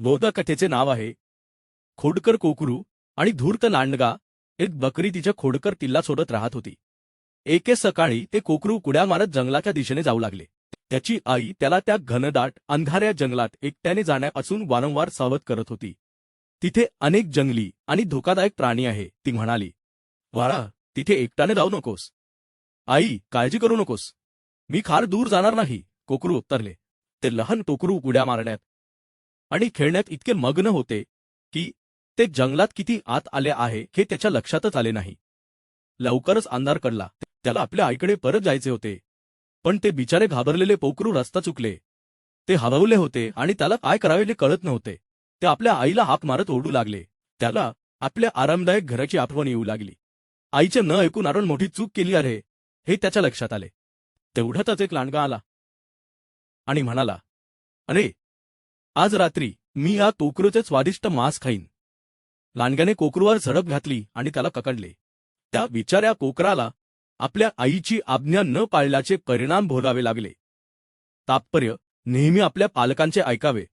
बोधकथेचे नाव आहे खोडकर कोकरू आणि धूर्त लांडगा. एक बकरी तिच्या खोडकर तिला सोडत राहत होती. एके सकाळी ते कोकरू कुड्या मारत जंगलाच्या दिशेने जाऊ लागले. त्याची आई त्याला त्या घनदाट अंधाऱ्या जंगलात एकट्याने जाण्यापासून वारंवार सावध करत होती. तिथे अनेक जंगली आणि धोकादायक प्राणी आहे, ती म्हणाली. बाळा, तिथे एकट्याने जाऊ नकोस. आई, काळजी करू नकोस, मी फार दूर जाणार नाही, कोकरू उत्तरले. ते लहान कोकरू उड्या मारण्यात आणि खेळण्यात इतके मग्न होते की ते जंगलात किती आत आले आहे हे त्याच्या लक्षातच आले नाही. लवकरच अंधार पडला. त्याला आपल्या आईकडे परत जायचे होते, पण ते बिचारे घाबरलेले कोकरू रस्ता चुकले. ते हरवले होते आणि त्याला काय करावे हे कळत नव्हते. ते आपल्या आईला हाक मारत ओरडू लागले. त्याला आपल्या आरामदायक घराची आठवण येऊ लागली. आईचे न ऐकून आपण मोठी चूक केली आहे हे त्याच्या लक्षात आले. तेवढ्यातच एक लांडगा आला आणि म्हणाला, अरे, आज रात्री मी या कोकरूचे स्वादिष्ट मांस खाईन. लांडग्याने कोकरूवर झडप घातली आणि त्याला पकडले. त्या बिचाऱ्या कोकराला आपल्या आईची आज्ञा न पाळल्याचे परिणाम भोगावे लागले. तात्पर्य: नेहमी आपल्या पालकांचे ऐकावे.